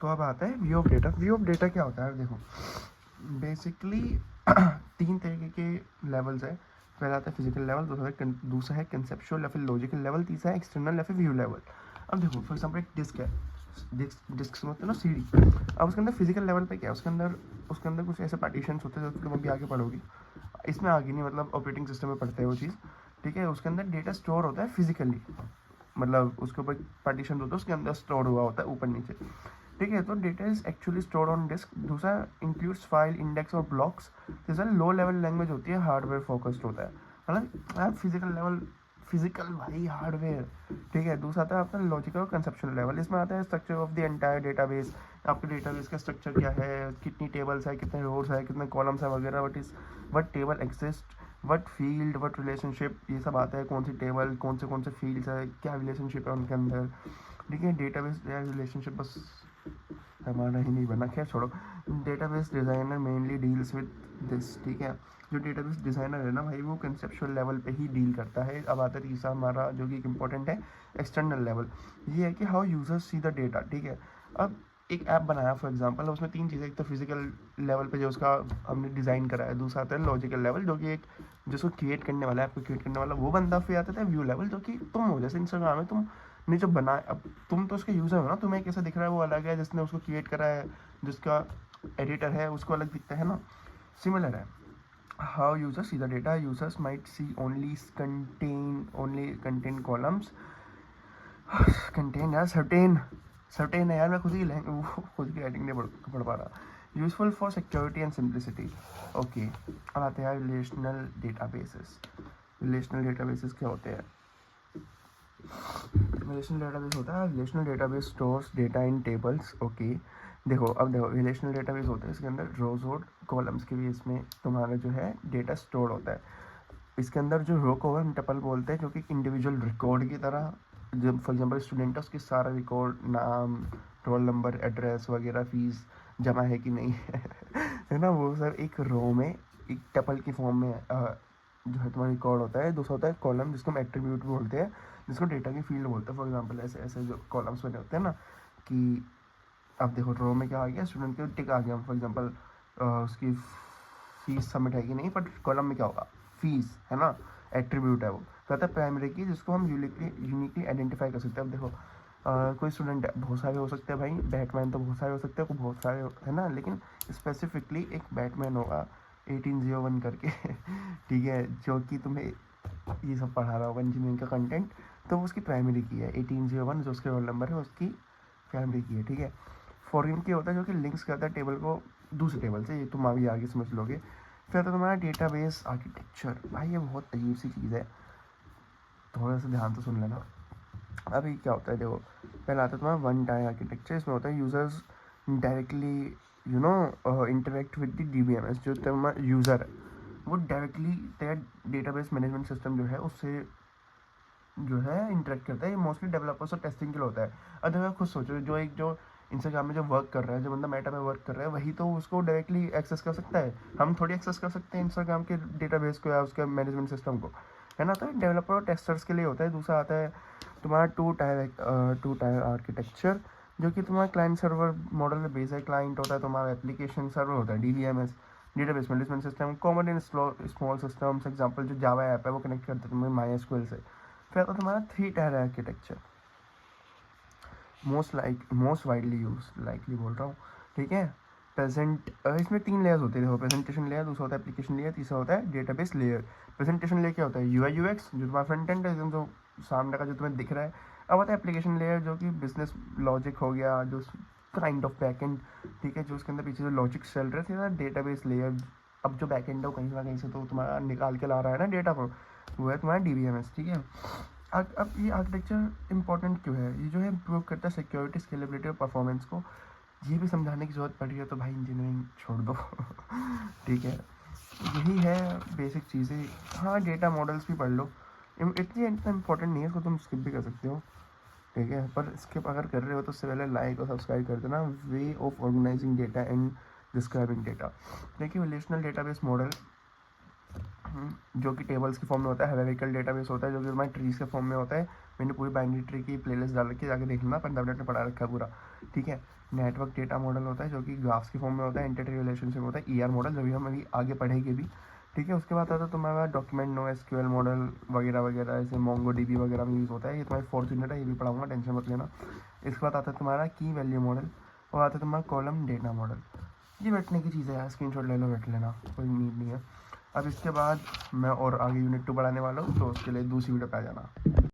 तो अब आता है view of data. View of data क्या होता है, देखो बेसिकली 3 तरीके के लेवल्स है। पहला आता है फिजिकल लेवल, दूसरा है कंसेप्चुअल या फिर लॉजिकल लेवल, तीसरा है एक्सटर्नल या फिर व्यू लेवल। अब देखो फॉर एग्जाम्पल एक डिस्क है, डिस्क समझते हो ना, सीडी। अब उसके अंदर फिजिकल लेवल पे क्या है, उसके अंदर कुछ ऐसे पार्टीशंस होते हैं जो तुम अभी आगे पढ़ोगी, इसमें आगे नहीं, मतलब ऑपरेटिंग सिस्टम में पढ़ते हैं वो चीज़, ठीक है। उसके अंदर डेटा स्टोर होता है फिजिकली, मतलब उसके ऊपर पार्टीशन होता है, उसके अंदर स्टोर हुआ होता है ऊपर नीचे, ठीक है। तो data is actually stored on disk. दूसरा इंक्लूड्स फाइल, इंडेक्स और ब्लॉक्स। तीसरा लो लेवल लैंग्वेज होती है, हार्डवेयर फोकस्ड होता है, मतलब यार फिजिकल लेवल, फिजिकल भाई हार्डवेयर, ठीक है। दूसरा आता है आपका लॉजिकल और कंसेप्चुअल लेवल, इसमें आता है structure of the entire database. आपके डेटाबेस का स्ट्रक्चर क्या है, कितनी टेबल्स है, कितने रोज है, कितने कॉलम्स है वगैरह, what table exist, what field, what relationship, ये सब आता है। कौन सी टेबल, कौन से फील्ड्स है, क्या रिलेशनशिप है उनके अंदर, ठीक है। डेटाबेस रिलेशनशिप बस हमारा ही नहीं बना, खैर छोड़ो। Database designer mainly deals with this, ठीक है। जो डेटाबेस डिज़ाइनर है ना भाई, वो कंसेप्चुअल लेवल पे ही डील करता है। अब आता है तीसरा हमारा जो कि इम्पोर्टेंट है, एक्सटर्नल लेवल। ये है कि how users see the data, ठीक है। अब एक ऐप बनाया फॉर एग्जांपल, उसमें 3 चीज़ें, एक तो फिजिकल लेवल पे जो उसका हमने डिज़ाइन करा है, दूसरा आता है लॉजिकल लेवल जो कि एक जिसको क्रिएट करने वाला है, ऐप को क्रिएट करने वाला वो बंदा, फिर आता था व्यू लेवल जो कि तुम हो, जैसे इंस्टाग्राम है, तुम ने जो बनाया, अब तुम तो उसके यूज़र हो ना, तुम्हें कैसा दिख रहा है वो अलग है, जिसने उसको क्रिएट करा है, जिसका एडिटर है उसको अलग दिखता है ना, सिमिलर है। How users see the data, users might see only contain columns, contain यार सर्टेन, सर्टेन है यार, मैं खुद की राइटिंग नहीं पढ़ पा रहा। Useful for security and simplicity, okay. अब आते हैं रिलेशनल डेटाबेसेस। रिलेशनल डेटाबेसेस क्या होते हैं, रिलेशनल डेटाबेस होता है, रिलेशनल डेटाबेस स्टोर्स डेटा इन टेबल्स, ओके। अब देखो रिलेशनल डेटाबेस होता है, इसके अंदर रोज और कॉलम्स के भी इसमें तुम्हारा जो है डेटा स्टोर होता है। इसके अंदर जो रो को हम टपल बोलते हैं, जो कि इंडिविजुअल रिकॉर्ड की तरह, जब फॉर एग्जांपल स्टूडेंट है उसकी सारा रिकॉर्ड, नाम, रोल नंबर, एड्रेस वगैरह, फीस जमा है कि नहीं है ना, वो सब एक रो में एक टपल की फॉर्म में जो है तुम्हारा रिकॉर्ड होता है। दूसरा होता है कॉलम, जिसको हम एट्रीब्यूट बोलते हैं, जिसको डेटा की फील्ड बोलते हैं। फॉर एग्जांपल ऐसे ऐसे जो कॉलम्स बने होते हैं ना, कि अब देखो रो में क्या आ गया, स्टूडेंट के टिक आ गया, फॉर एग्जांपल उसकी फीस सबमिट है कि नहीं, बट कॉलम में क्या होगा, फीस है ना, एट्रीब्यूट है वो। कहता है प्राइमरी की, जिसको हम यूनिकली आइडेंटिफाई कर सकते हैं। अब देखो कोई स्टूडेंट है, बहुत सारे हो सकते हैं भाई, बैटमैन तो बहुत सारे हो सकते हैं, कोई बहुत सारे है ना, लेकिन स्पेसिफिकली एक बैटमैन होगा 1801 करके ठीक है, जो कि तुम्हें ये सब पढ़ा रहा होगा इंजीनियरिंग का कंटेंट, तो वो उसकी प्राइमरी की है। 1801 जो उसके रोल नंबर है उसकी प्राइमरी की है, ठीक है। फॉरेन की होता है जो कि लिंक्स करता है टेबल को दूसरे टेबल से, ये तुम अभी आगे समझ लोगे। फिर आता है तुम्हारा डेटाबेस आर्किटेक्चर, भाई ये बहुत अजीब सी चीज़ है, थोड़ा सा ध्यान से सुन लेना। अभी क्या होता है, देखो पहला आता है तुम्हारा वन टाइम आर्किटेक्चर। इसमें होता है users directly interact with the DBMS, जो तुम्हारा यूज़र है वो डायरेक्टली तेरा डेटाबेस मैनेजमेंट सिस्टम जो है उससे जो है इंटरेक्ट करता है। ये मोस्टली डेवलपर्स और टेस्टिंग के लिए होता है। अगर खुद सोचो, जो इंस्टाग्राम में जो वर्क कर रहा है, जो बंदा मेटा में वर्क कर रहा है, वही तो उसको डायरेक्टली एक्सेस कर सकता है। हम थोड़ी एक्सेस कर सकते हैं इंस्टाग्राम के डेटाबेस को या उसके मैनेजमेंट सिस्टम को, है ना। तो डेवलपर और टेस्टर्स के लिए होता है। दूसरा आता है तुम्हारा टू टायर आर्किटेक्चर, जो कि तुम्हारा क्लाइंट सर्वर मॉडल में बेस है। क्लाइंट होता है तुम्हारा, एप्लीकेशन सर्वर होता है DBMS, database management system, common in small systems. Example जो जावा ऐप है वो कनेक्ट करते हैं तुम्हें MySQL से। फिर आता है तुम्हारा 3 tier architecture, most widely use, likely बोल रहा हूँ, ठीक है। प्रेजेंट इसमें 3 लेयर्स होते हैं, देखो प्रेजेंटेशन लेयर, दूसरा होता है एप्लीकेशन लेयर, तीसरा होता है डेटाबेस लेयर। प्रेजेंटेशन लेयर क्या होता है, UI UX, जो तुम्हारा फ्रंट एंड है, एकदम जो सामने का जो तुम्हें दिख रहा है। अब आता है एप्लीकेशन लेयर, जो कि बिजनेस लॉजिक हो गया, जो काइंड ऑफ बैकएंड, ठीक है, जो उसके अंदर पीछे जो लॉजिक चल रहे थे। डेटाबेस लेयर, अब जो बैकएंड है वो कहीं ना कहीं से तो तुम्हारा निकाल के ला रहा है ना डेटा को, वो है तुम्हारा DBMS, ठीक है। अब ये आर्किटेक्चर इंपॉर्टेंट क्यों है, ये जो है इम्प्रूव करता है सिक्योरिटी, स्केलेबिलिटी और परफॉर्मेंस को। ये भी समझाने की ज़रूरत पड़ रही है तो भाई इंजीनियरिंग छोड़ दो ठीक है, यही है बेसिक चीज़ें। हाँ डेटा मॉडल्स भी पढ़ लो, इतनी इतना इंपॉर्टेंट नहीं है, इसको तुम स्किप भी कर सकते हो, ठीक है। पर स्किप अगर कर रहे हो तो उससे पहले लाइक और सब्सक्राइब कर देना। Way of organising data and describing data. देखिए रिलेशनल डेटाबेस मॉडल जो कि टेबल्स के फॉर्म में होता है। हायरार्किकल डेटाबेस होता है जो कि तुम्हारे ट्रीज के फॉर्म में होता है। मैंने पूरी बाइनरी ट्री की प्लेलिस्ट डाल रखी है, जाके देख लेना, 15 मिनट में पढ़ा रखा है पूरा, ठीक है। नेटवर्क डेटा मॉडल होता है जो कि ग्राफ्स के फॉर्म में होता है। एंटिटी रिलेशनशिप होता है, ER मॉडल, जो भी हम अभी आगे पढ़ेंगे भी, ठीक है। उसके बाद आता है तुम्हारा डॉक्यूमेंट नो SQL मॉडल वगैरह वगैरह, ऐसे मोंगो DB वगैरह में यूज़ होता है। ये तुम्हारी फोर्थ यूनिट है, ये भी पढ़ाऊंगा, टेंशन मत लेना। इसके बाद आता है तुम्हारा की वैल्यू मॉडल, और आता है तुम्हारा कॉलम डेटा मॉडल। ये बैठने की चीज़ है यार, स्क्रीनशॉट ले लो, बैठ लेना, कोई नीड नहीं है। अब इसके बाद मैं और आगे यूनिट 2 बढ़ाने वाला हूँ, तो उसके लिए दूसरी वीडियो पे आ जाना।